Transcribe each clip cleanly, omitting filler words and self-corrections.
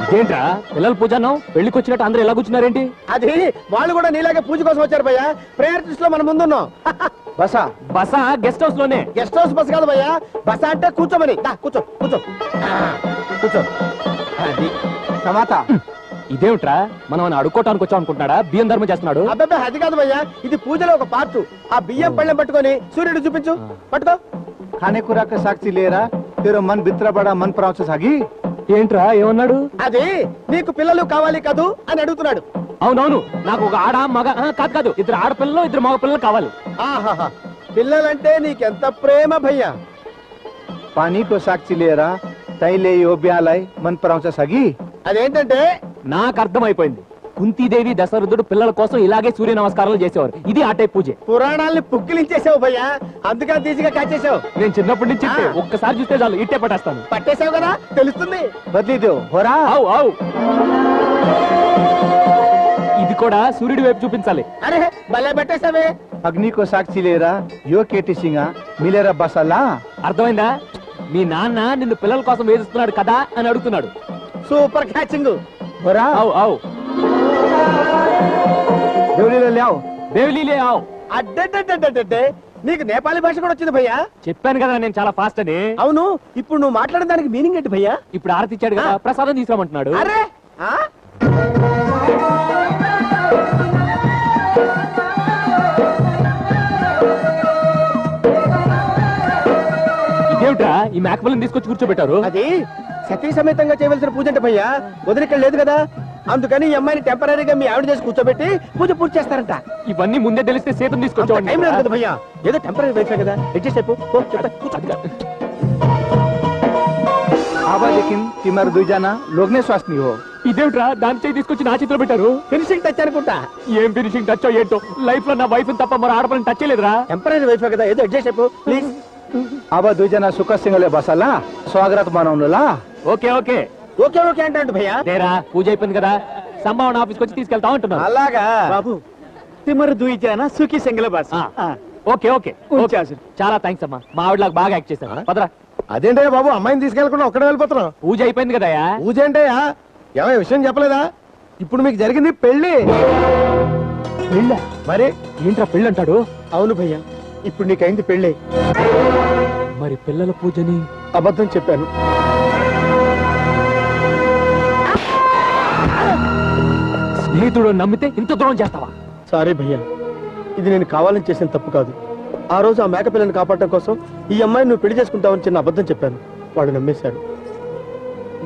ఇదేంట్రా పిల్లల పూజ అన్నావు పెళ్లికి వచ్చినట్టు అందరూ ఎలా కూర్చున్నారేంటి? అది వాళ్ళు కూడా నీలాగే పూజ కోసం వచ్చారు భయ్యా. ప్రేయర్ లిస్ట్ లో మనం ముందున్నాం. బసా బస గెస్ట్ హౌస్ లోనే. గెస్ట్ హౌస్ బస్ కాదు భయ్యా, బస అంటే కూర్చోమని. కూర్చో కూర్చో కూర్చో. అది సమాత. ఇదేమిట్రా మనం అడుక్కోటానికి వచ్చాం అనుకుంటున్నాడా? బియ్యం ధర్మం చేస్తున్నాడు. అబ్బాయి అది కాదు భయ్యా, ఇది పూజలో ఒక పార్ట్. ఆ బియ్యం పళ్ళెం పట్టుకొని సూర్యుడు చూపించు. పట్టుకో. खाने खुराक साक्षी लेरा तेरा मन बितरा बड़ा मन प्राव सागी. ఏంట్రా ఏమన్నాడు? అది నీకు పిల్లలు కావాలి కదూ అని అడుగుతున్నాడు. అవునవును, నాకు ఒక ఆడ మగ కాదు కాదు, ఇద్దరు ఆడపిల్లలు ఇద్దరు మగ పిల్లలు కావాలి. ఆహాహా, పిల్లలంటే నీకెంత ప్రేమ భయ్యా. पानी को साक्षी लेरा तैले यो ब्यालय मन प्राव सागी. అదేంటంటే నాకు అర్థమైపోయింది. కుంతీదేవి దశరథుడు పిల్లల కోసం ఇలాగే సూర్య నమస్కారాలు చేసేవారు. ఇది ఆ టైప్ పూజే. పురాణాలని పుక్కిలించేసావు భయ్యా, అందుకని తీసిగా కాచేసావు. నేను చిన్నప్పటి నుంచి ఒక్కసారి చూస్తే చాలు ఇట్టే పట్టేస్తాను. పట్టేసావు కదా తెలుస్తుంది. బదిలీ దేవ్ హోరా. అవు అవు, ఇది కూడా సూర్యుడి వైపు చూపించాలి. అరే భలే పట్టేసావే. अग्नि को साक्षी लेरा यो केटी सिंगा मिलेरा बसला. అర్థమైందా? మీ నాన్న నిన్ను పిల్లల కోసం వేధిస్తున్నాడు కదా అని అడుగుతున్నాడు. Super catching. హోరా. అవు అవు, देवलीला लाओ. దేవిలీలే ఆవు. అడ్డే నీకు నేపాలి భాష కూడా వచ్చింది భయ్యా. చెప్పాను కదా నేను చాలా ఫాస్ట్ అని. అవును, ఇప్పుడు నువ్వు మాట్లాడిన దానికి మీనింగ్ ఏంటి భయ్యా? ఇప్పుడు ఆరతి ఇచ్చాడు కదా, ప్రసాదం తీసుకురామంటున్నాడు. అరే ఇదేమిట్రా ఈ మేకపిల్లని తీసుకొచ్చి కూర్చోబెట్టారు? అది సతీ సమేతంగా చేయవలసిన పూజ అంటే భయ్యా, వదిలిక్కడ లేదు కదా, అందుకని ఈ అమ్మాయిని టెంపరీగా మీ ఆవిడ చేసి కూర్చోబెట్టి పూజ పూర్తి చేస్తారంట. ఇవన్నీ ముందే తెలిస్తే సీతను తీసుకొచ్చేవాడిని. టైం లేదు కదా భయ్యా, ఏదో టెంపరీ వైఫే కదా, అడ్జస్ట్ అయిపో. आवा लेकिन तिमर दुई जाना लोग ने स्वास्थ्य हो. ఇదేమిట్రా దాని చేయి తీసుకొచ్చి నా చేతిలో పెట్టారు? ఫినిషింగ్ టచ్ అనుకుంటా. ఏం ఫినిషింగ్ టచ్ ఏంటో, లైఫ్ లో నా వైఫ్ తప్ప మరి ఆడపని టచ్ చేయలేదురా. టెంపరీ వైఫే కదా, ఏదో అడ్జస్ట్ అయిపో ప్లీజ్. आवा दुई जाना सुख सिंगले बसला स्वागत మనవునులా. ఓకే ఓకే ఓకే ఓకే అంటే భయ్యా. దేరా పూజ అయిపోయింది కదా, సంభావన ఆఫీస్కి వచ్చి తీసుకెళ్తా ఉంటున్నాను. అలాగా బాబు తిమర్ दुई जाना सुखी सिंगले बस. ఓకే ఓకే చాలా థ్యాంక్స్ అమ్మా, మా ఆవిడలాగా బాగా యాక్ట్ చేశాను. పదరా. అదేంటయ్యా బాబు, అమ్మాయిని తీసుకెళ్లకుండా ఒక్కడే వెళ్ళిపోతున్నావు? పూజ అయిపోయింది కదయా. పూజ ఏంటయ్యా, ఏమో విషయం చెప్పలేదా? ఇప్పుడు మీకు జరిగింది పెళ్లి. పెళ్ళ? మరి ఏంట్రా పెళ్ళి అంటాడు? అవును భయ్యా, ఇప్పుడు నీకైంది పెళ్ళి. మరి పిల్లల పూజని అబద్ధం చెప్పాను. స్నేహితుడు నమ్మితే ఇంత దూరం చేస్తావా? సారీ భయ్యా, ఇది నేను కావాలని చేసిన తప్పు కాదు. ఆ రోజు ఆ మేక పిల్లని కాపాడటం కోసం ఈ అమ్మాయిని నువ్వు పెళ్లి చేసుకుంటావని చిన్న అబద్ధం చెప్పాను. వాడు నమ్మేశాడు.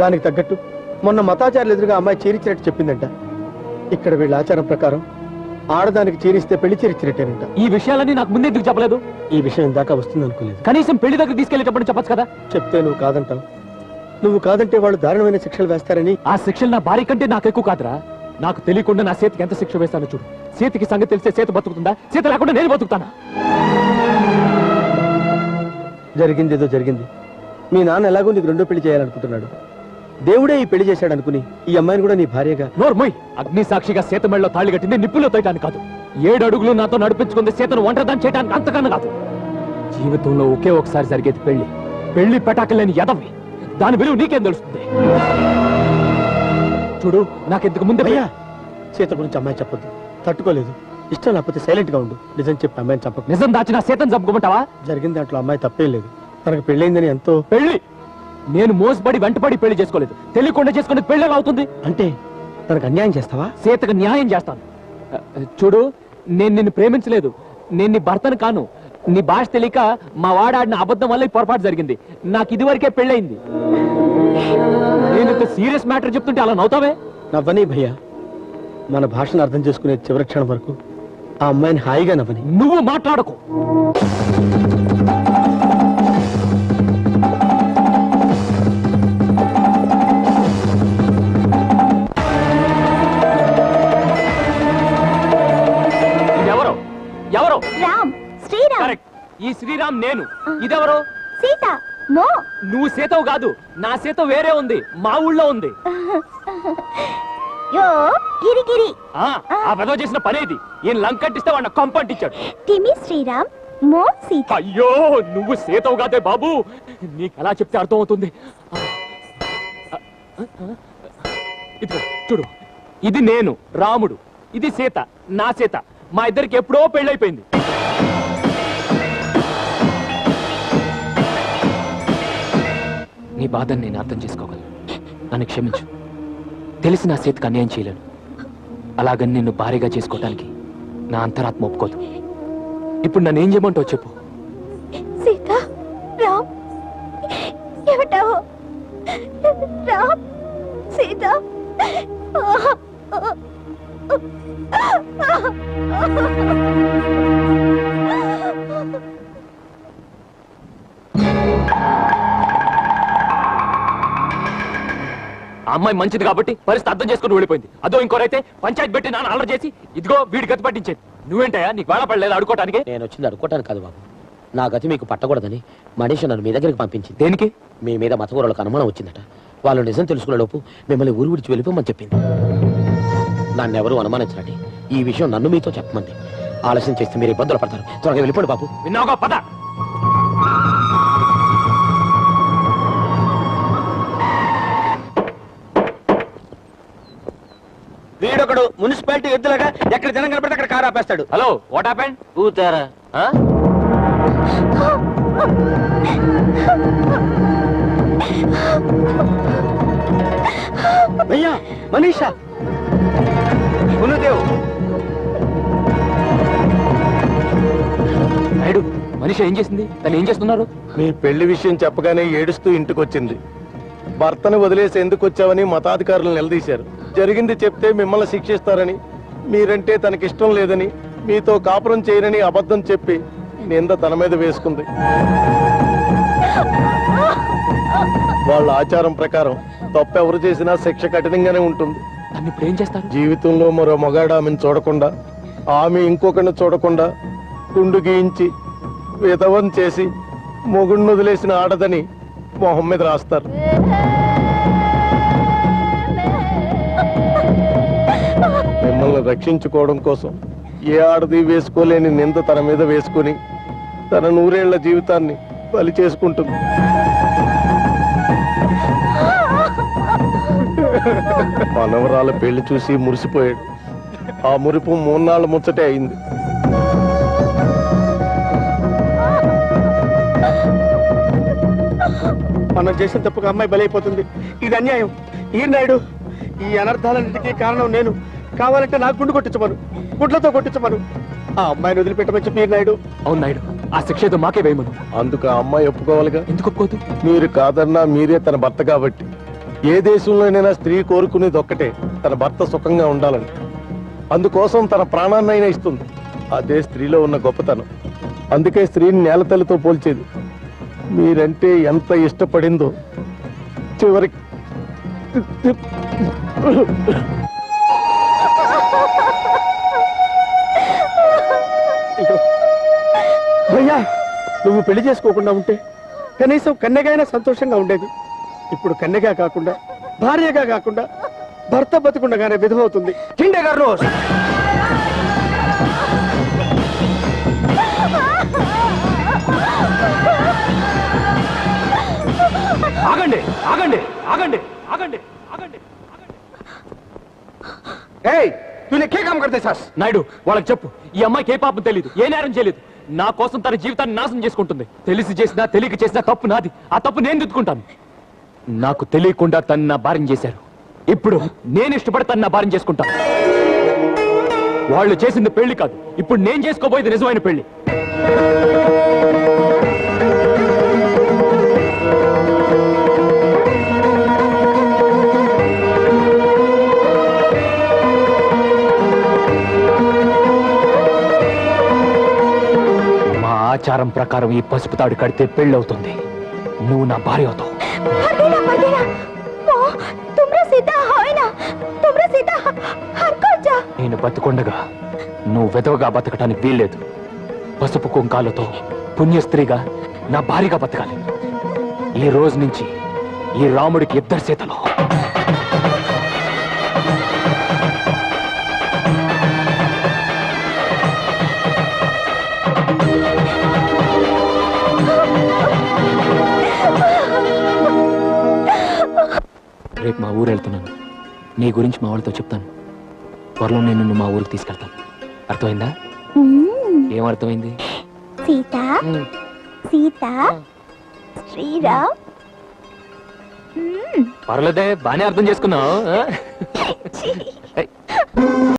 దానికి తగ్గట్టు మొన్న మతాచారులు ఎదురుగా అమ్మాయి చీరిచ్చినట్టు చెప్పిందంట. ఇక్కడ వీళ్ళ ఆచారం ప్రకారం ఆడదానికి చీరిస్తే పెళ్లి చీరిచ్చినట్టేనంట. ఈ విషయాలన్నీ నాకు ముందే ఎందుకు చెప్పలేదు? ఈ విషయం దాకా వస్తుంది అనుకోలేదు. కనీసం పెళ్లి దగ్గర తీసుకెళ్లేటప్పుడు చెప్పచ్చు కదా. చెప్తే నువ్వు కాదంటావు. నువ్వు కాదంటే వాళ్ళు దారుణమైన శిక్షలు వేస్తారని. ఆ శిక్షలు నా భార్య కంటే నాకు ఎక్కువ కాదురా. నాకు తెలియకుండా నా చేతికి ఎంత శిక్ష వేస్తానో చూడు. చేతికి సంగతి తెలిస్తే చేతి బతుకుతుందా, చేతి లేకుండా నేను బతుకుతానా? జరిగింది ఏదో జరిగింది. మీ నాన్న ఎలాగో నీకు రెండో పెళ్లి చేయాలనుకుంటున్నాడు. దేవుడే ఈ పెళ్లి చేశాడు అనుకుని ఈ అమ్మాయిని కూడా నీ భార్యగా. నోర్మోయ్, అగ్ని సాక్షిగా సీత మెళ్ళలో తాళి కట్టింది నిప్పుల్లో తోయటానికి కాదు. 7 అడుగులు నాతో నడిపించుకుంది సీతను ఒంటరిదాన్ని చేయడానికి, అంతకన్నా కాదు. జీవితంలో ఒకే ఒకసారి జరిగేది పెళ్లి. పెళ్లి పెటాకలేని ఎదవి, దాని విలువ నీకేం తెలుస్తుంది? చూడు, నాకెందుకు ముందే భయ్యా, సీత గురించి అమ్మాయి చెప్పొద్దు, తట్టుకోలేదు. ఇష్టం లేకపోతే సైలెంట్ గా ఉండు. నిజం చెప్పి అమ్మాయిని చంపకు. నిజం దాచిన సీతను చంపుకోమంటావా? జరిగిన దాంట్లో అమ్మాయి తప్పేం లేదు. తనకు పెళ్ళైందని ఎంతో. పెళ్లి నేను మోసపడి వెంటపడి పెళ్లి చేసుకోలేదు. తెలియకుండా చేసుకునేది పెళ్లి ఎలా అవుతుంది? అంటే తనకు అన్యాయం చేస్తావా? సీతకు న్యాయం చేస్తాను. చూడు, నేను నిన్ను ప్రేమించలేదు. నేను నీ భర్తను కాను. నీ భాష తెలియక మా వాడాడిన అబద్ధం వల్ల ఈ పొరపాటు జరిగింది. నాకు ఇదివరకే పెళ్ళయింది. నేను ఇంత సీరియస్ మ్యాటర్ చెప్తుంటే అలా నవ్వుతావే? నవ్వని భయ్యా, మన భాషను అర్థం చేసుకునే చివరి క్షణం వరకు ఆ అమ్మాయిని హాయిగా నవ్వని. నువ్వు మాట్లాడకు. ఎవరు ఎవరు? రామ్, శ్రీరామ్. కరెక్ట్. ఈ శ్రీరామ్ నేను. ఇదెవరు? సీత. నో, నువ్వు సీతవు కాదు. నా సీత వేరే ఉంది, మా ఊళ్ళో ఉంది. యో గిరిగిరి. ఆ వెధవ చేసిన పనేది. ఈయన లంకట్టిస్తే వాడిని కంపంటిచ్చాడు. టిమి శ్రీరామ్, మో సీత. అయ్యో, నువ్వు సీతవు కాదే బాబు. నీకు ఎలా చెప్తే అర్థం అవుతుంది. ఇదిగో చూడు, ఇది నేను రాముడు, ఇది సీత నా సీత. మా ఇద్దరికి ఎప్పుడో పెళ్ళైపోయింది. నీ బాధని నేను అర్థం చేసుకోగలను. నన్ను క్షమించు. తెలిసి నా సీతకు అన్యాయం చేయలేను. అలాగని నిన్ను భారీగా చేసుకోవటానికి నా అంతరాత్మ ఒప్పుకోదు. ఇప్పుడు నన్ను ఏం చేయమంటావు చెప్పు. సీత రామ్ ఏమిటావు? రామ్ సీత ఆ అమ్మాయి మంచిది కాబట్టి పరిస్థితి అర్థం చేసుకుని వెళ్ళిపోయింది. అదో ఇంకోరైతే పంచాయతీ పెట్టి నాన్న ఆర్డర్ చేసి ఇదిగో వీడి గతి పట్టించేది. నువ్వేంటయా, నీకు వేళ పడలేదు అడుకోవటానికి? నేను వచ్చింది అడుక్కోటానికి కాదు బాబు. నా గతి మీకు పట్టకూడదని మనిషి నన్ను మీ దగ్గరికి పంపించింది. దేనికి? మీ మీద మతకూరలకు అనుమానం వచ్చిందట. వాళ్ళు నిజం తెలుసుకునే లోపు మిమ్మల్ని ఊరు విడిచి వెళ్ళిపోమని చెప్పింది. నన్నెవరూ అనుమానించరండి. ఈ విషయం నన్ను మీతో చెప్పమంది. ఆలస్యం చేస్తే మీరు ఇబ్బందులు పడతారు. త్వరగా వెళ్ళిపోండి బాబు. విన్నావుగా, పద. వీడొకడు మున్సిపాలిటీ ఎద్దులాగా ఎక్కడ జనం కనపడితే అక్కడ కారు ఆపేస్తాడు. Hello, what happened? ఊతారా? భయ్యా, మనీషా, గురుదేవ్. నాయుడు, మనిషి ఏం చేసింది? తను ఏం చేస్తున్నారు? మీ పెళ్లి విషయం చెప్పగానే ఏడుస్తూ ఇంటికొచ్చింది. భర్తను వదిలేసి ఎందుకు వచ్చావని మతాధికారులు నిలదీశారు. జరిగింది చెప్తే మిమ్మల్ని శిక్షిస్తారని, మీరంటే తనకిష్టం లేదని, మీతో కాపురం చేయరని అబద్ధం చెప్పి నింద తన మీద వేసుకుంది. వాళ్ళ ఆచారం ప్రకారం తప్పెవరు చేసినా శిక్ష కఠినంగానే ఉంటుంది. తను ఇప్పుడు ఏం చేస్తారు? జీవితంలో మరో మగాడు ఆమెను చూడకుండా, ఆమె ఇంకొకరిని చూడకుండా గుండు గీయించి విధవం చేసి మొగుడిని వదిలేసిన ఆడదని మొహం మీద రాస్తారు. మిమ్మల్ని రక్షించుకోవడం కోసం ఏ ఆడది వేసుకోలేని నింద తన మీద వేసుకుని తన 100 ఏళ్ల జీవితాన్ని బలి చేసుకుంటుంది. మనవరాల పెళ్లి చూసి మురిసిపోయాడు. ఆ మురిపు 3 నాళ్ళ ముచ్చటే అయింది. మనం చేసిన తప్పుగా అమ్మాయి బలైపోతుంది. ఇది అన్యాయం. ఈ నాయుడు, ఈ అనర్థాలన్నిటికీ కారణం నేను. కావాలంటే నాకు గుండు కొట్టించమను, గుడ్లతో కొట్టించమను. ఆ అమ్మాయిని వదిలిపెట్టమని చెప్పి నాయుడు. అవును నాయుడు, ఆ శిక్ష ఏదో మాకే వేయమను. అందుకు ఆ అమ్మాయి ఒప్పుకోవాలిగా. ఎందుకు ఒప్పుకోదు? మీరు కాదన్నా మీరే తన భర్త కాబట్టి. ఏ దేశంలోనైనా స్త్రీ కోరుకునేది ఒక్కటే, తన భర్త సుఖంగా ఉండాలని. అందుకోసం తన ప్రాణాన్నైనా ఇస్తుంది. అదే స్త్రీలో ఉన్న గొప్పతనం. అందుకే స్త్రీని నేలతల్లితో పోల్చేది. మీరంటే ఎంత ఇష్టపడిందో చివరికి. భయ్యా, నువ్వు పెళ్లి చేసుకోకుండా ఉంటే కనీసం కన్యగైనా సంతోషంగా ఉండేది. ఇప్పుడు కన్యగా కాకుండా, భార్యగా కాకుండా, భర్త బతికుండగానే విధమవుతుంది. ఆగండి, ఆగండి, ఆగండి, ఆగండి, ఆగండి. నాయుడు, వాళ్ళకి చెప్పు, ఈ అమ్మాయికి ఏ పాపం తెలియదు, ఏ నేరం చేయలేదు. నా కోసం తన జీవితాన్ని నాశనం చేసుకుంటుంది. తెలిసి చేసినా తెలియక చేసినా తప్పు నాది. ఆ తప్పు నేను దిద్దుకుంటాను. నాకు తెలియకుండా తను నా భార్యం చేశారు. ఇప్పుడు నేను ఇష్టపడి తను నా భార్యం చేసుకుంటాను. వాళ్ళు చేసింది పెళ్లి కాదు, ఇప్పుడు నేను చేసుకోబోయేది నిజమైన పెళ్లి. ఆచారం ప్రకారం ఈ పసుపు తాడు కడితే పెళ్ళవుతుంది. నువ్వు నా భార్య అవుతావు. నేను బతుకుండగా నువ్వు వెదవగా బతకటానికి వీల్లేదు. పసుపు కుంకాలతో పుణ్య స్త్రీగా నా భార్యగా బతకాలి. ఈ రోజు నుంచి ఈ రాముడికి 2 సీతలు. రేపు మా ఊరు వెళ్తున్నాను. నీ గురించి మా వాళ్ళతో చెప్తాను. త్వరలో నేను నిన్ను మా ఊరికి తీసుకెళ్తాను. అర్థమైందా? ఏం అర్థమైంది? సీత సీత శ్రీరామ్. పర్లేదే, బానే అర్థం చేసుకున్నావు.